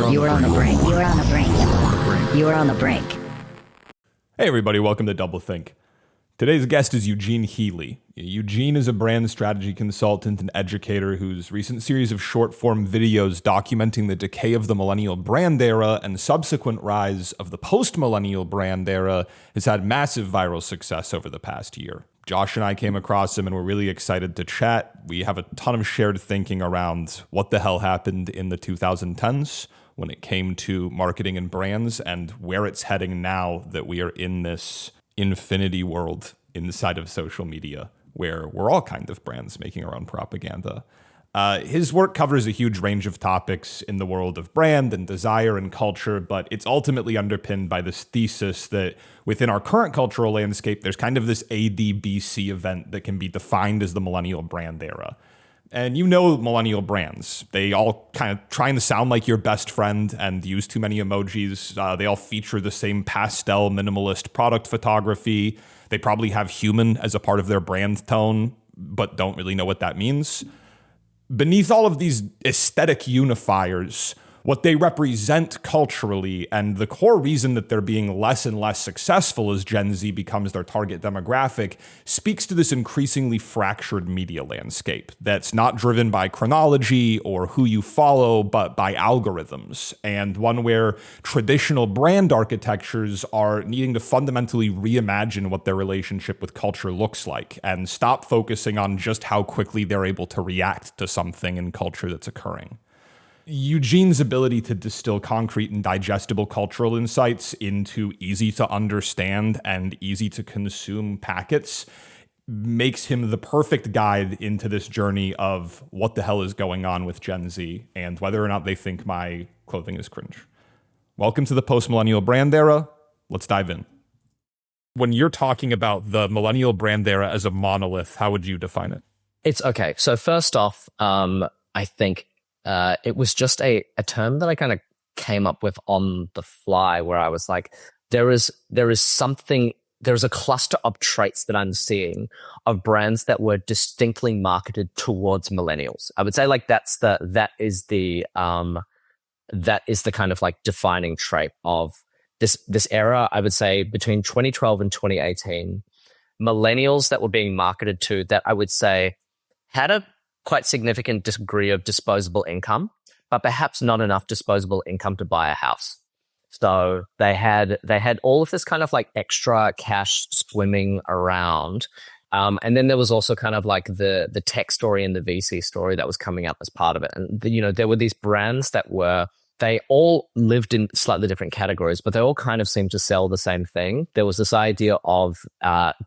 You are on the brink. You are on the brink. You are on the brink. Hey everybody, welcome to DoubleThink. Today's guest is Eugene Healey. Eugene is a brand strategy consultant and educator whose recent series of short-form videos documenting the decay of the millennial brand era and subsequent rise of the post-millennial brand era has had massive viral success over the past year. Josh and I came across him and we're really excited to chat. We have a ton of shared thinking around what the hell happened in the 2010s when it came to marketing and brands and where it's heading now that we are in this infinity world inside of social media where we're all kind of brands making our own propaganda. His work covers a huge range of topics in the world of brand and desire and culture, but it's ultimately underpinned by this thesis that within our current cultural landscape, there's kind of this ADBC event that can be defined as the millennial brand era. And you know millennial brands. They all kind of trying to sound like your best friend and use too many emojis. They all feature the same pastel minimalist product photography. They probably have human as a part of their brand tone, but don't really know what that means. Beneath all of these aesthetic unifiers, what they represent culturally and the core reason that they're being less and less successful as Gen Z becomes their target demographic speaks to this increasingly fractured media landscape that's not driven by chronology or who you follow, but by algorithms, and one where traditional brand architectures are needing to fundamentally reimagine what their relationship with culture looks like and stop focusing on just how quickly they're able to react to something in culture that's occurring. Eugene's ability to distill concrete and digestible cultural insights into easy to understand and easy to consume packets makes him the perfect guide into this journey of what the hell is going on with Gen Z and whether or not they think my clothing is cringe. Welcome to the post-millennial brand era. Let's dive in. When you're talking about the millennial brand era as a monolith, how would you define it? It's okay. So first off, I think it was just a term that I kind of came up with on the fly where I was like, there is a cluster of traits that I'm seeing of brands that were distinctly marketed towards millennials. I would say like that is the kind of like defining trait of this era. I would say between 2012 and 2018, millennials that were being marketed to that I would say had a quite significant degree of disposable income, but perhaps not enough disposable income to buy a house. So they had all of this kind of like extra cash swimming around. And then there was also kind of like the tech story and the VC story that was coming up as part of it. And, there were these brands they all lived in slightly different categories, but they all kind of seemed to sell the same thing. There was this idea of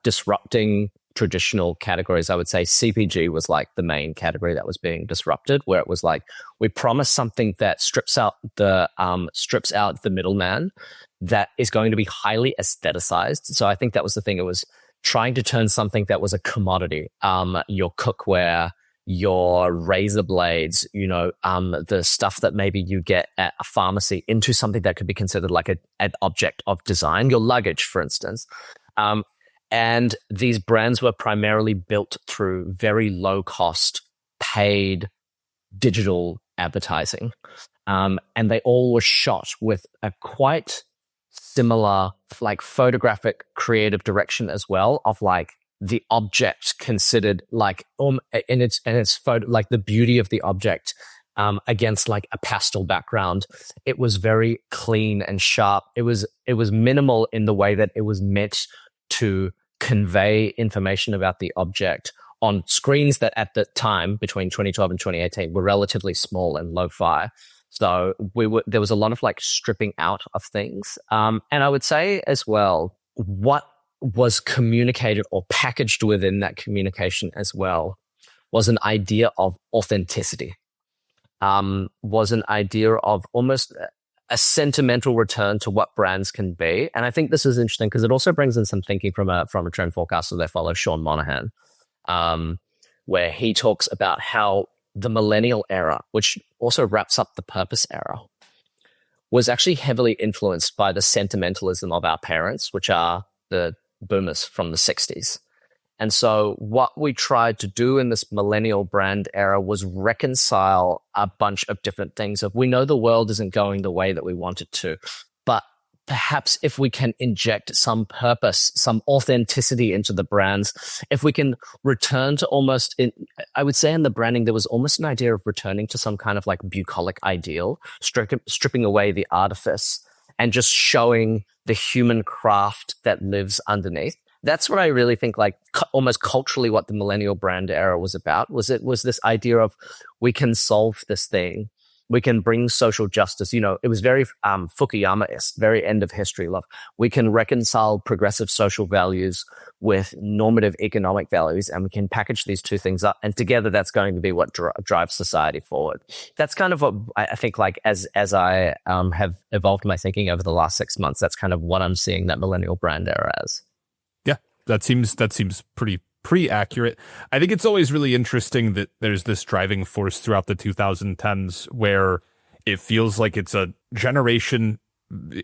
disrupting traditional categories. I would say CPG was like the main category that was being disrupted, where it was like, we promise something that strips out the middleman, that is going to be highly aestheticized. So I think that was the thing. It was trying to turn something that was a commodity, your cookware, your razor blades, the stuff that maybe you get at a pharmacy, into something that could be considered like an object of design, your luggage, for instance. And these brands were primarily built through very low-cost, paid digital advertising. And they all were shot with a quite similar, like, photographic creative direction as well, of like the object considered like in its photo, like the beauty of the object against like a pastel background. It was very clean and sharp. It was minimal in the way that it was meant to convey information about the object on screens that at the time between 2012 and 2018 were relatively small and lo-fi. So there was a lot of like stripping out of things. And I would say as well, what was communicated or packaged within that communication as well was an idea of authenticity, was an idea of almost a sentimental return to what brands can be. And I think this is interesting because it also brings in some thinking from a trend forecaster that I follow, Sean Monahan, where he talks about how the millennial era, which also wraps up the purpose era, was actually heavily influenced by the sentimentalism of our parents, which are the boomers from the 60s. And so what we tried to do in this millennial brand era was reconcile a bunch of different things. We know the world isn't going the way that we want it to, but perhaps if we can inject some purpose, some authenticity into the brands, if we can return to I would say in the branding, there was almost an idea of returning to some kind of like bucolic ideal, stripping away the artifice and just showing the human craft that lives underneath. That's what I really think, like almost culturally what the millennial brand era was about, was this idea of we can solve this thing. We can bring social justice. It was very Fukuyama-esque, very end of history love. We can reconcile progressive social values with normative economic values, and we can package these two things up. And together, that's going to be what drives society forward. That's kind of what I think, like, as I have evolved my thinking over the last 6 months, that's kind of what I'm seeing that millennial brand era as. Yeah, that seems pretty accurate. I think it's always really interesting that there's this driving force throughout the 2010s where it feels like it's a generation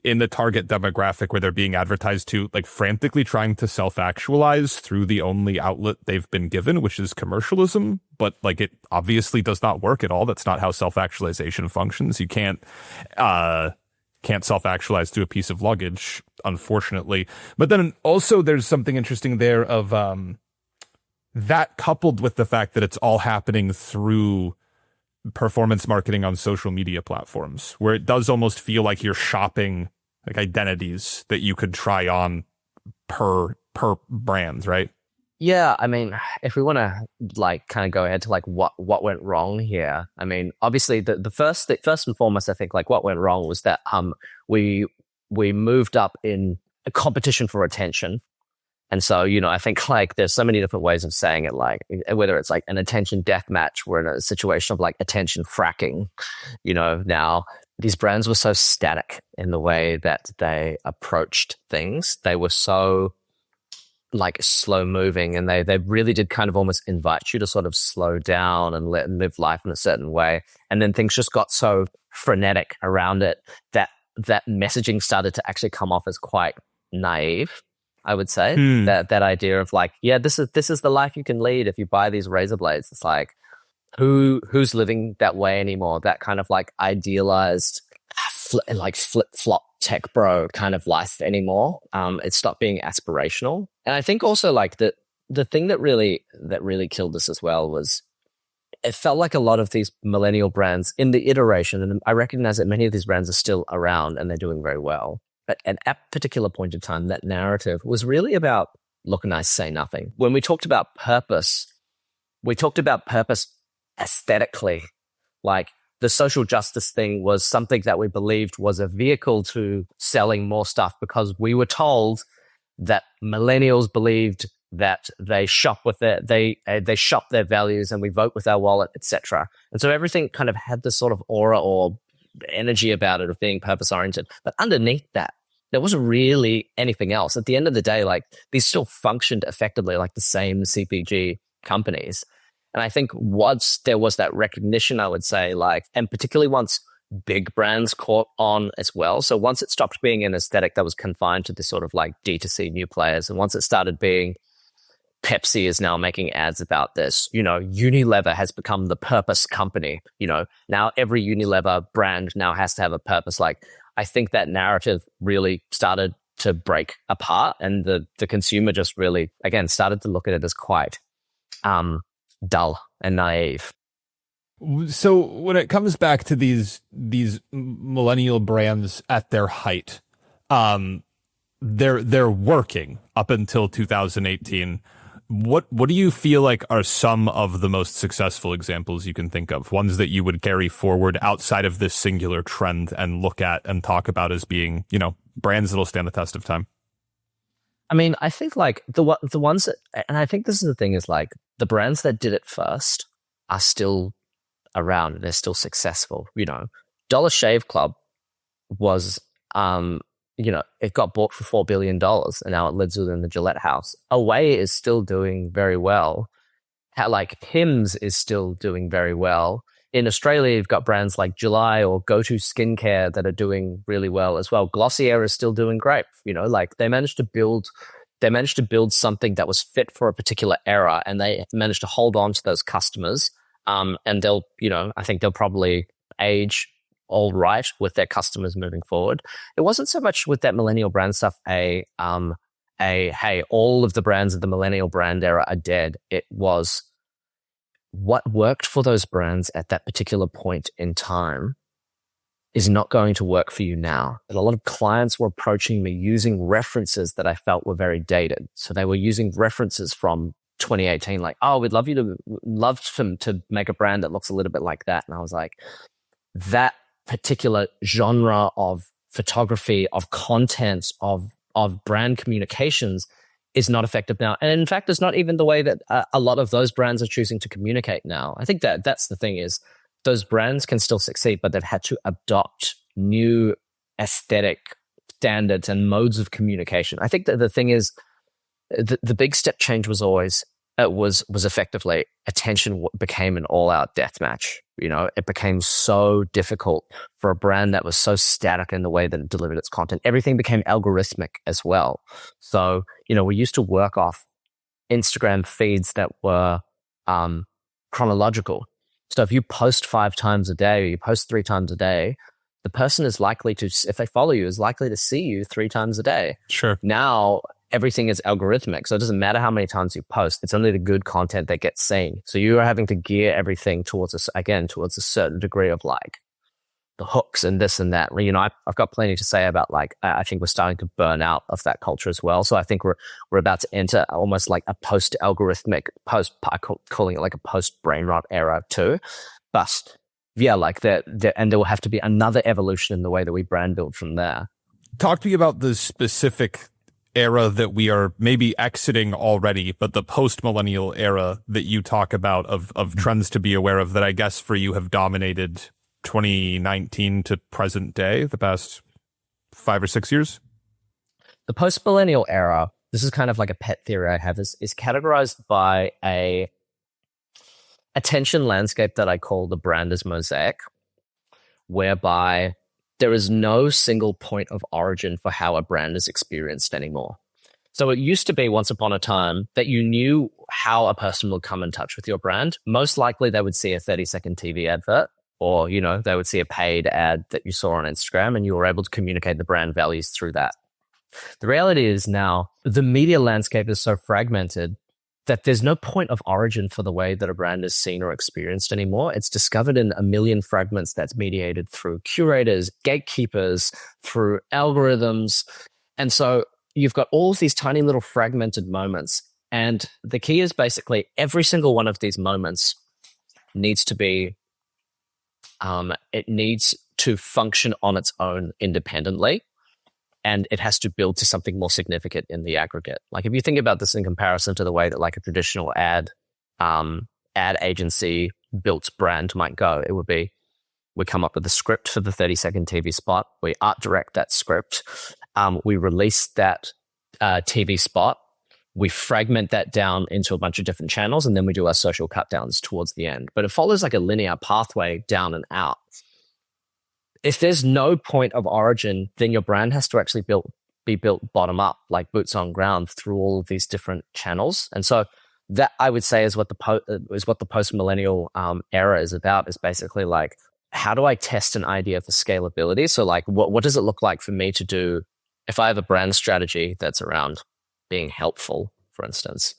in the target demographic where they're being advertised to, like, frantically trying to self-actualize through the only outlet they've been given, which is commercialism. But, like, it obviously does not work at all. That's not how self-actualization functions. You can't self-actualize through a piece of luggage, unfortunately. But then also there's something interesting there of that coupled with the fact that it's all happening through performance marketing on social media platforms, where it does almost feel like you're shopping like identities that you could try on per brand, right? Yeah, I mean, if we want to like kind of go ahead to like what went wrong here, I mean, obviously the first and foremost, I think like what went wrong was that we moved up in a competition for attention. And so, I think like there's so many different ways of saying it, like whether it's like an attention death match, we're in a situation of like attention fracking. Now these brands were so static in the way that they approached things. They were so like slow moving, and they really did kind of almost invite you to sort of slow down and live life in a certain way. And then things just got so frenetic around it that messaging started to actually come off as quite naive. I would say that idea of like, yeah, this is the life you can lead if you buy these razor blades. It's like, who's living that way anymore? That kind of like idealized, flip flop tech bro kind of life anymore. It stopped being aspirational. And I think also like the thing that really killed us as well was it felt like a lot of these millennial brands in the iteration, and I recognize that many of these brands are still around and they're doing very well. But at a particular point in time, that narrative was really about look nice, say nothing. When we talked about purpose, aesthetically. Like the social justice thing was something that we believed was a vehicle to selling more stuff because we were told that millennials believed that they shop with they shop their values and we vote with our wallet, etc. And so everything kind of had this sort of aura or energy about it of being purpose oriented. But underneath that, there wasn't really anything else. At the end of the day, like these still functioned effectively like the same CPG companies. And I think once there was that recognition, I would say, like, and particularly once big brands caught on as well. So once it stopped being an aesthetic that was confined to this sort of like D2C new players, and once it started being Pepsi is now making ads about this, Unilever has become the purpose company, now every Unilever brand now has to have a purpose. Like, I think that narrative really started to break apart, and the consumer just really, again, started to look at it as quite dull and naive. So when it comes back to these millennial brands at their height, they're working up until 2018. What do you feel like are some of the most successful examples you can think of? Ones that you would carry forward outside of this singular trend and look at and talk about as being, brands that'll stand the test of time? I mean, I think like the ones that, and I think this is the thing, is like the brands that did it first are still around and they're still successful. Dollar Shave Club was, it got bought for $4 billion and now it lives within the Gillette house. Away is still doing very well. Like Hims is still doing very well. In Australia, you've got brands like July or Go-To Skincare that are doing really well as well. Glossier is still doing great. Like they managed to build They managed to build something that was fit for a particular era, and they managed to hold on to those customers. And they'll, I think they'll probably age all right with their customers moving forward. It wasn't so much with that millennial brand stuff, hey, all of the brands of the millennial brand era are dead. It was what worked for those brands at that particular point in time is not going to work for you now. And a lot of clients were approaching me using references that I felt were very dated. So they were using references from 2018, like, oh, we'd love to make a brand that looks a little bit like that. And I was like, that particular genre of photography, of content, of brand communications is not effective now. And in fact, it's not even the way that a lot of those brands are choosing to communicate now. I think that's the thing is those brands can still succeed, but they've had to adopt new aesthetic standards and modes of communication. I think that the thing is the big step change was always was effectively attention became an all-out death match. It became so difficult for a brand that was so static in the way that it delivered its content. Everything became algorithmic as well. So, we used to work off Instagram feeds that were chronological. So if you post 5 times a day or you post 3 times a day, the person is likely to, if they follow you, is likely to see you 3 times a day. Sure. Now, everything is algorithmic. So it doesn't matter how many times you post. It's only the good content that gets seen. So you are having to gear everything towards a certain degree of like the hooks and this and that. I've got plenty to say about I think we're starting to burn out of that culture as well. So I think we're about to enter almost like a post-algorithmic, calling it like a post-brain rot era too. But yeah, and there will have to be another evolution in the way that we brand build from there. Talk to me about the specific era that we are maybe exiting already, but the post-millennial era that you talk about of trends to be aware of that I guess for you have dominated 2019 to present day, the past 5 or 6 years? The post-millennial era, this is kind of like a pet theory I have, is categorized by a attention landscape that I call the brand as mosaic, whereby there is no single point of origin for how a brand is experienced anymore. So it used to be once upon a time that you knew how a person would come in touch with your brand. Most likely they would see a 30-second TV advert, or, they would see a paid ad that you saw on Instagram, and you were able to communicate the brand values through that. The reality is now the media landscape is so fragmented that there's no point of origin for the way that a brand is seen or experienced anymore. It's discovered in a million fragments that's mediated through curators, gatekeepers, through algorithms. And so you've got all of these tiny little fragmented moments. And the key is basically every single one of these moments needs to be, it needs to function on its own independently. And it has to build to something more significant in the aggregate. Like if you think about this in comparison to the way that like a traditional ad agency built brand might go, it would be, we come up with a script for the 30-second TV spot. We art direct that script. We release that TV spot. We fragment that down into a bunch of different channels, and then we do our social cut downs towards the end. But it follows like a linear pathway down and out. If there's no point of origin, then your brand has to actually be built bottom up, like boots on ground through all of these different channels. And so that I would say is what the post-millennial era is about, is basically like, how do I test an idea for scalability? So like, what does it look like for me to do if I have a brand strategy that's around being helpful, for instance?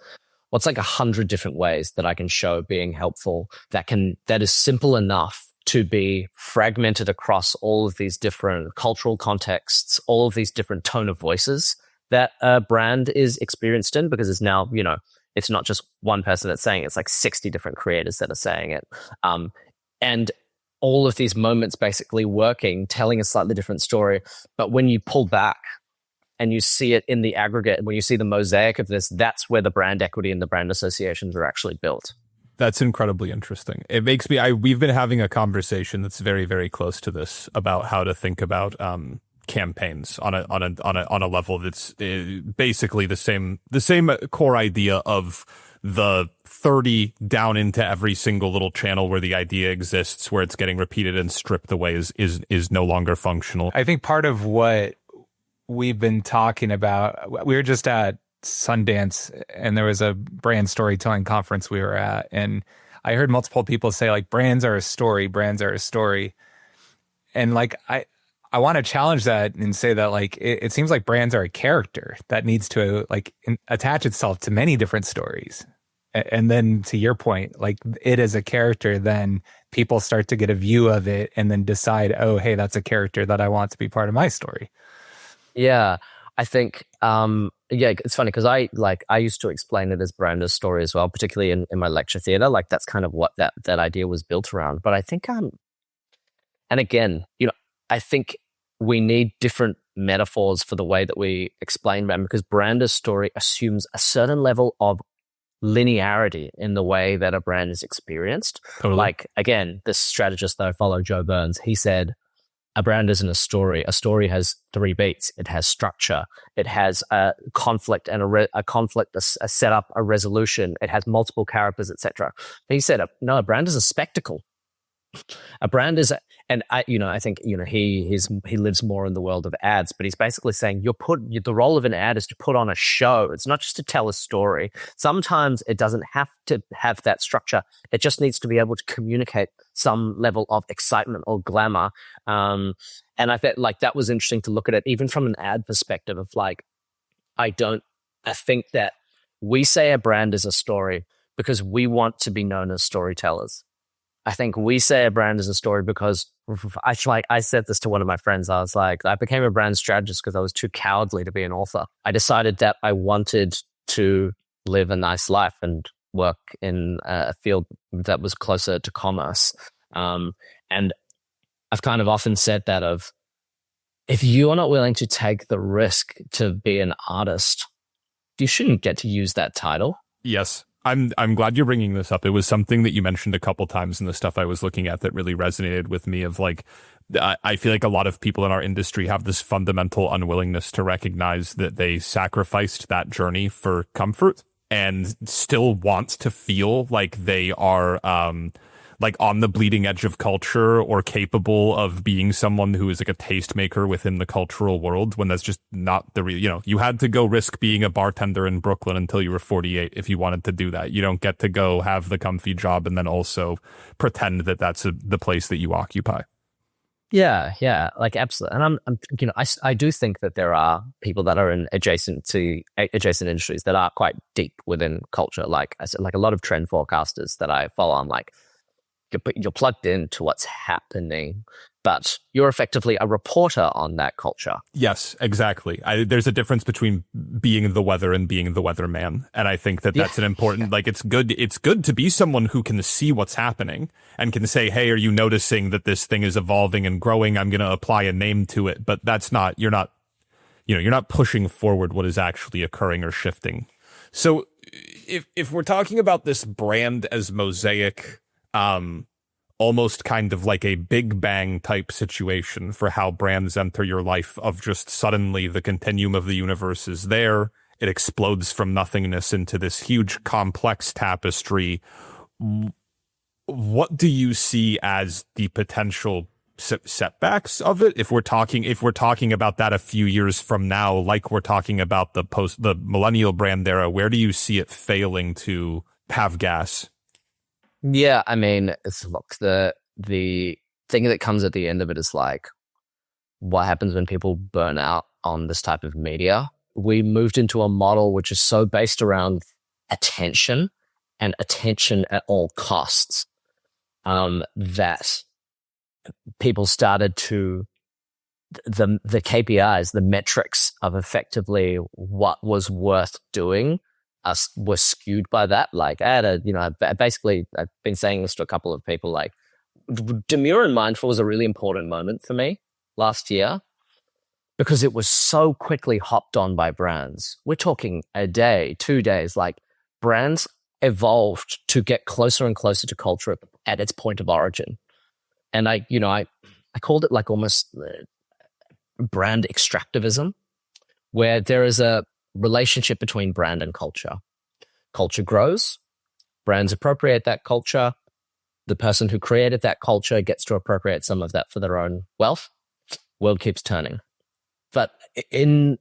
What's like 100 different ways that I can show being helpful that is simple enough to be fragmented across all of these different cultural contexts, all of these different tone of voices that a brand is experienced in, because it's now, it's not just one person that's saying it, it's like 60 different creators that are saying it. And all of these moments basically working, telling a slightly different story. But when you pull back and you see it in the aggregate, when you see the mosaic of this, that's where the brand equity and the brand associations are actually built. That's incredibly interesting. It makes me, we've been having a conversation that's very, very close to this about how to think about campaigns on a level that's basically the same core idea of the 30 down into every single little channel where the idea exists, where it's getting repeated and stripped away is no longer functional. I think part of what we've been talking about, we were just at Sundance, and there was a brand storytelling conference we were at, and I heard multiple people say like brands are a story, and like I want to challenge that and say that like it seems like brands are a character that needs to like attach itself to many different stories. And then to your point, like it as a character, then people start to get a view of it and then decide, oh, hey, that's a character that I want to be part of my story. Yeah, I think, it's funny because I used to explain it as brand as story as well, particularly in my lecture theater. Like that's kind of what that idea was built around. But I think, and again, I think we need different metaphors for the way that we explain brand, because brand as story assumes a certain level of linearity in the way that a brand is experienced. Totally. Like, again, this strategist that I follow, Joe Burns, he said, a brand isn't a story. A story has 3 beats. It has structure. It has a conflict and a conflict, a setup, a resolution. It has multiple characters, etc. He said, no, a brand is a spectacle. A brand is, and I think he lives more in the world of ads, but he's basically saying the role of an ad is to put on a show. It's not just to tell a story. Sometimes it doesn't have to have that structure. It just needs to be able to communicate some level of excitement or glamour. And I felt like that was interesting to look at it, even from an ad perspective of like, I think that we say a brand is a story because we want to be known as storytellers. I think we say a brand is a story because I said this to one of my friends. I was like, I became a brand strategist because I was too cowardly to be an author. I decided that I wanted to live a nice life and work in a field that was closer to commerce. And I've kind of often said that of, if you are not willing to take the risk to be an artist, you shouldn't get to use that title. Yes. I'm glad you're bringing this up. It was something that you mentioned a couple times in the stuff I was looking at that really resonated with me of like, I feel like a lot of people in our industry have this fundamental unwillingness to recognize that they sacrificed that journey for comfort and still want to feel like they are like on the bleeding edge of culture or capable of being someone who is like a tastemaker within the cultural world, when that's just not the real, you had to go risk being a bartender in Brooklyn until you were 48 if you wanted to do that. You don't get to go have the comfy job and then also pretend that that's the place that you occupy. Yeah, like absolutely. And I do think that there are people that are in adjacent industries that are quite deep within culture. Like I said, like a lot of trend forecasters that I follow, I'm like, you're plugged into what's happening, but you're effectively a reporter on that culture. Yes, exactly. There's a difference between being the weather and being the weatherman. And I think that that's an important, like, it's good to be someone who can see what's happening and can say, hey, are you noticing that this thing is evolving and growing? I'm going to apply a name to it. But that's not, you're not pushing forward what is actually occurring or shifting. So if we're talking about this brand as mosaic, almost kind of like a Big Bang type situation for how brands enter your life, of just suddenly the continuum of the universe is there. It explodes from nothingness into this huge complex tapestry. What do you see as the potential setbacks of it? If we're talking about that a few years from now, like we're talking about the millennial brand era, where do you see it failing to have gas? Yeah, I mean, look, the thing that comes at the end of it is like, what happens when people burn out on this type of media? We moved into a model which is so based around attention and attention at all costs, that people started to, the KPIs, the metrics of effectively what was worth doing, were skewed by that. Like I had I've been saying this to a couple of people, like Demure and Mindful was a really important moment for me last year because it was so quickly hopped on by brands. We're talking a day, 2 days, like brands evolved to get closer and closer to culture at its point of origin. And I called it like almost brand extractivism, where there is a relationship between brand and culture. Culture grows, brands appropriate that culture. The person who created that culture gets to appropriate some of that for their own wealth. World keeps turning. But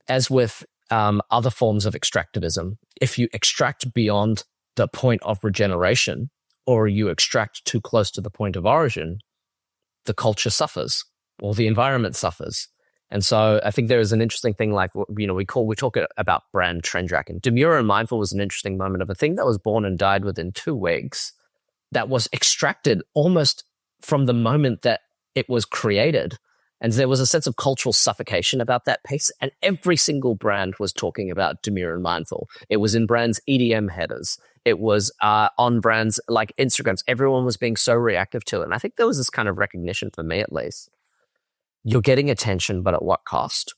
as with other forms of extractivism. If you extract beyond the point of regeneration, or you extract too close to the point of origin, the culture suffers or the environment suffers. And so I think there is an interesting thing, like, we talk about brand trend tracking. Demure and mindful was an interesting moment of a thing that was born and died within 2 weeks, that was extracted almost from the moment that it was created. And there was a sense of cultural suffocation about that piece. And every single brand was talking about demure and mindful. It was in brands' EDM headers. It was on brands like Instagrams. Everyone was being so reactive to it. And I think there was this kind of recognition, for me at least. You're getting attention, but at what cost?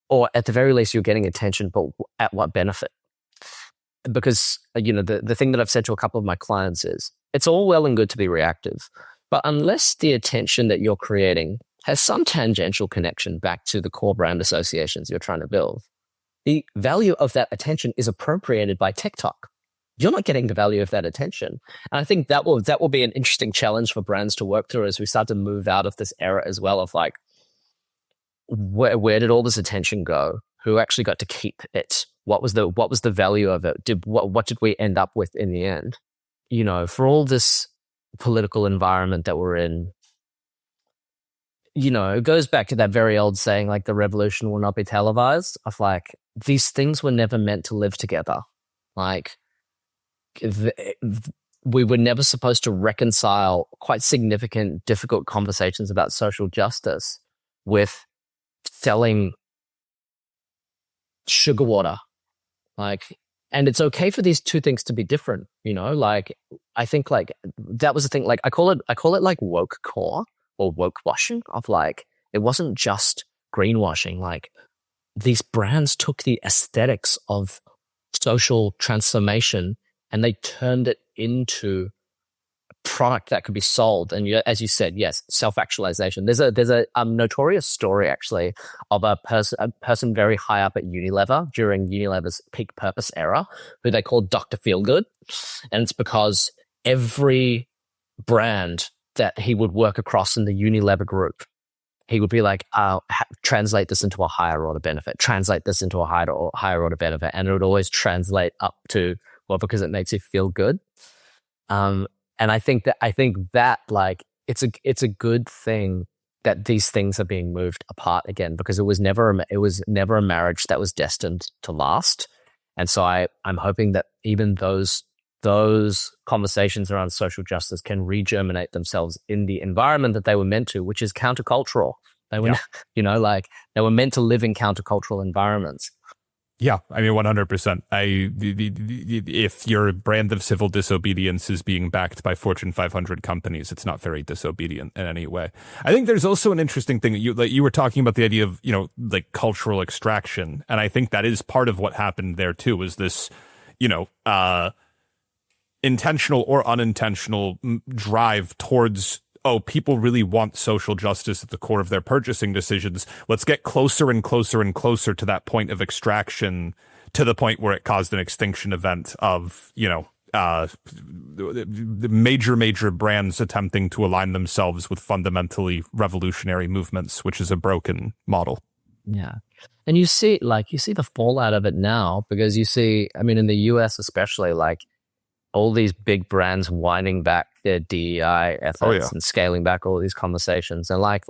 Or at the very least, you're getting attention, but at what benefit? Because, the thing that I've said to a couple of my clients is, it's all well and good to be reactive, but unless the attention that you're creating has some tangential connection back to the core brand associations you're trying to build, the value of that attention is appropriated by TikTok. You're not getting the value of that attention. And I think that will be an interesting challenge for brands to work through as we start to move out of this era as well, of like, where did all this attention go? Who actually got to keep it? What was the value of it? What did we end up with in the end? For all this political environment that we're in, it goes back to that very old saying, like, the revolution will not be televised, of like, these things were never meant to live together. Like, we were never supposed to reconcile quite significant, difficult conversations about social justice with selling sugar water. Like, and it's okay for these two things to be different, like, I think, like, that was the thing, like, I call it like woke core or woke washing, of like, it wasn't just greenwashing. Like, these brands took the aesthetics of social transformation and they turned it into a product that could be sold. And as you said, yes, self-actualization. There's a notorious story, actually, of a person very high up at Unilever during Unilever's peak purpose era, who they called Dr. Feelgood. And it's because every brand that he would work across in the Unilever group, he would be like, translate this into a higher order benefit, translate this into a higher order benefit. And it would always translate up to, well, because it makes you feel good. And I think that like, it's a good thing that these things are being moved apart again, because it was never a marriage that was destined to last. And so I'm hoping that even those conversations around social justice can regerminate themselves in the environment that they were meant to, which is countercultural. They were, they were meant to live in countercultural environments. Yeah, I mean, 100%. If your brand of civil disobedience is being backed by Fortune 500 companies, it's not very disobedient in any way. I think there's also an interesting thing that you were talking about, the idea of, like, cultural extraction. And I think that is part of what happened there too, is this, intentional or unintentional drive towards, people really want social justice at the core of their purchasing decisions. Let's get closer and closer and closer to that point of extraction, to the point where it caused an extinction event of, the major brands attempting to align themselves with fundamentally revolutionary movements, which is a broken model. Yeah. And you see the fallout of it now, because you see, I mean, in the US especially, like, all these big brands winding back their DEI efforts and scaling back all these conversations. And like,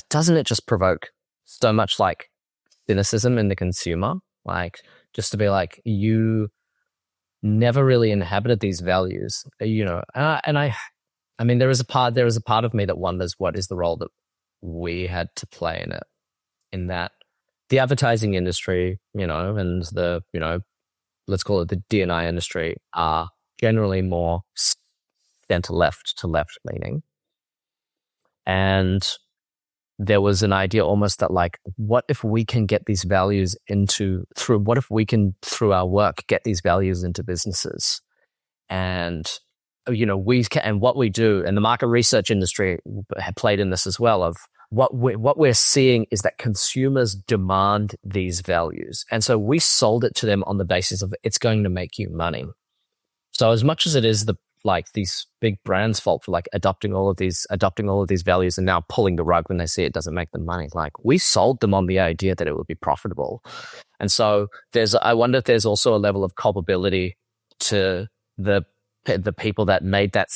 doesn't it just provoke so much like cynicism in the consumer? Like, just to be like, you never really inhabited these values, and I mean, there is a part of me that wonders what is the role that we had to play in it, in that the advertising industry, and the, let's call it the D&I industry, are generally more center-left to left-leaning. And there was an idea almost that, like, what if we can get these values through our work, get these values into businesses? And, and what we do, and the market research industry had played in this as well, of what we're seeing is that consumers demand these values. And so we sold it to them on the basis of it's going to make you money. So as much as it is like these big brands' fault for like adopting all of these values and now pulling the rug when they see it doesn't make them money. Like, we sold them on the idea that it would be profitable. And so I wonder if there's also a level of culpability to the people that made that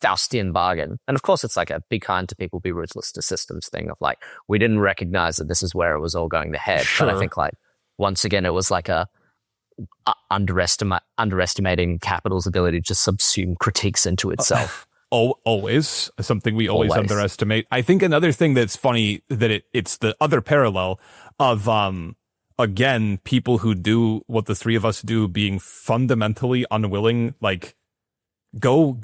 Faustian bargain. And of course, it's like a be kind to people, be ruthless to systems thing of like, we didn't recognize that this is where it was all going to head. Sure. But I think like, once again, it was like underestimating capital's ability to subsume critiques into itself. Always something we always underestimate. I think another thing that's funny that it's the other parallel of again, people who do what the three of us do being fundamentally unwilling, like go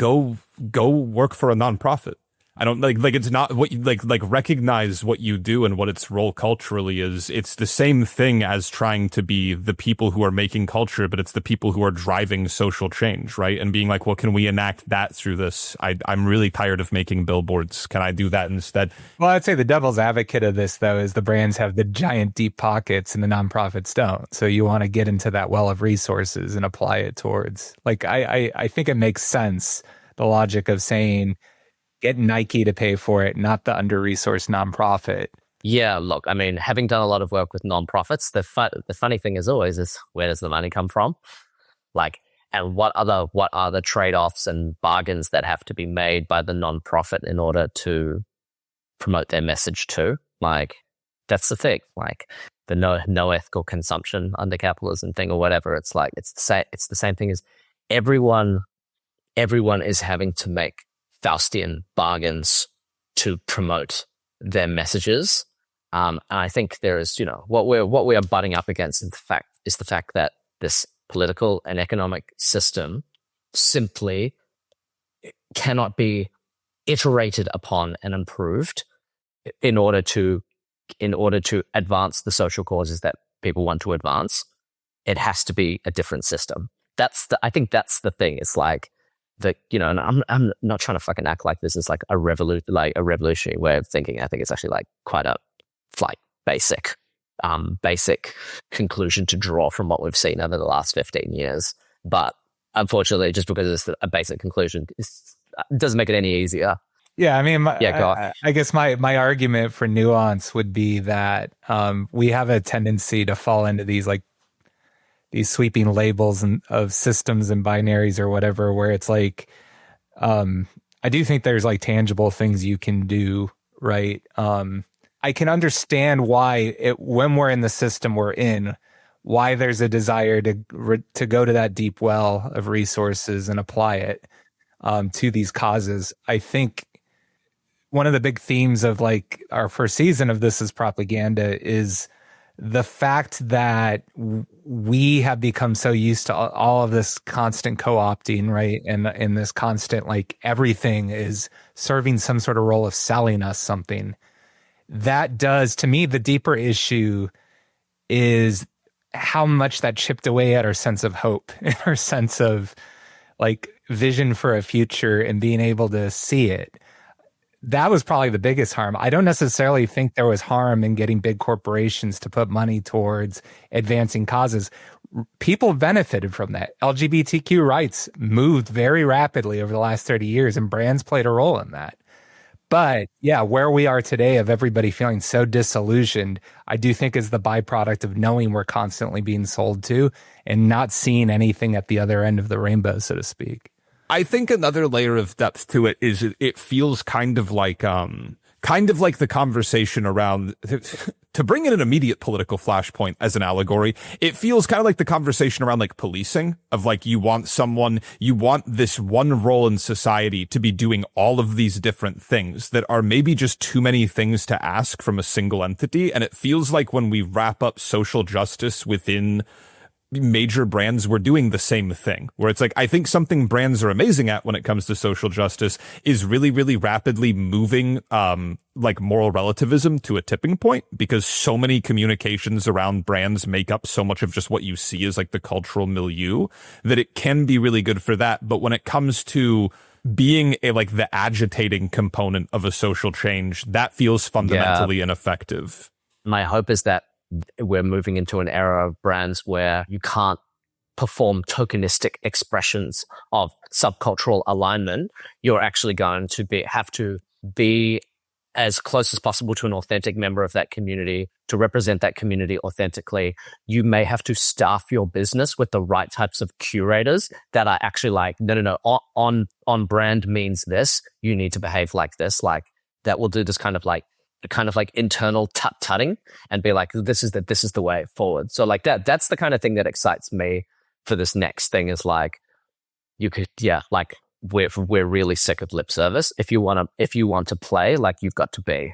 work for a nonprofit. I don't like it's not what you like recognize what you do and what its role culturally is. It's the same thing as trying to be the people who are making culture, but it's the people who are driving social change, right? And being like, well, can we enact that through this? I'm really tired of making billboards. Can I do that instead? Well, I'd say the devil's advocate of this, though, is the brands have the giant deep pockets and the nonprofits don't. So you want to get into that well of resources and apply it towards, like, I think it makes sense, the logic of saying, get Nike to pay for it, not the under-resourced nonprofit. Yeah, look, I mean, having done a lot of work with nonprofits, the funny thing is always is, where does the money come from? Like, and what are the trade-offs and bargains that have to be made by the nonprofit in order to promote their message too? Like, that's the thing. Like, the no ethical consumption under capitalism thing or whatever. It's like it's the same thing as everyone is having to make Faustian bargains to promote their messages. And I think there is, what we are butting up against is the fact that this political and economic system simply cannot be iterated upon and improved in order to advance the social causes that people want to advance. It has to be a different system. I think that's the thing. It's like, and I'm not trying to fucking act like this is like a revolutionary way of thinking. I think it's actually like quite a basic conclusion to draw from what we've seen over the last 15 years. But unfortunately, just because it's a basic conclusion, it doesn't make it any easier. Yeah, I mean, go on. I guess my argument for nuance would be that we have a tendency to fall into these sweeping labels of systems and binaries or whatever, where it's like, I do think there's like tangible things you can do, right? I can understand why when we're in the system we're in, why there's a desire to go to that deep well of resources and apply it to these causes. I think one of the big themes of like our first season of This Is Propaganda is the fact that we have become so used to all of this constant co-opting, right? And this constant, like, everything is serving some sort of role of selling us something. That does, to me, the deeper issue is how much that chipped away at our sense of hope, our sense of like vision for a future and being able to see it. That was probably the biggest harm. I don't necessarily think there was harm in getting big corporations to put money towards advancing causes. People benefited from that. LGBTQ rights moved very rapidly over the last 30 years, and brands played a role in that. But yeah, where we are today of everybody feeling so disillusioned, I do think is the byproduct of knowing we're constantly being sold to and not seeing anything at the other end of the rainbow, so to speak. I think another layer of depth to it is it feels kind of like the conversation around, to bring in an immediate political flashpoint as an allegory, it feels kind of like the conversation around like policing, of like you want this one role in society to be doing all of these different things that are maybe just too many things to ask from a single entity. And it feels like when we wrap up social justice within major brands, we're doing the same thing, where it's like, I think something brands are amazing at when it comes to social justice is really, really rapidly moving like moral relativism to a tipping point, because so many communications around brands make up so much of just what you see as like the cultural milieu, that it can be really good for that. But when it comes to being like the agitating component of a social change, that feels fundamentally ineffective. My hope is that we're moving into an era of brands where you can't perform tokenistic expressions of subcultural alignment, you're actually going to have to be as close as possible to an authentic member of that community to represent that community authentically. You may have to staff your business with the right types of curators that are actually like, no, on brand means this. You need to behave like this. Like that will do this kind of like internal tut-tutting and be like, this is the way forward. So like that's the kind of thing that excites me for this next thing is like, you could, like we're really sick of lip service. If you want to play, like you've got to be.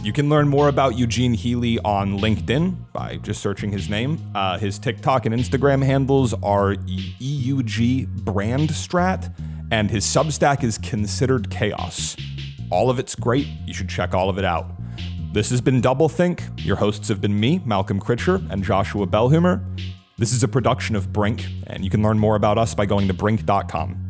You can learn more about Eugene Healey on LinkedIn by just searching his name. His TikTok and Instagram handles are EUG Brand Strat, and his Substack is Considered Chaos. All of it's great. You should check all of it out. This has been DoubleThink. Your hosts have been me, Malcolm Critcher, and Joshua Bellhumer. This is a production of Brink, and you can learn more about us by going to brink.com.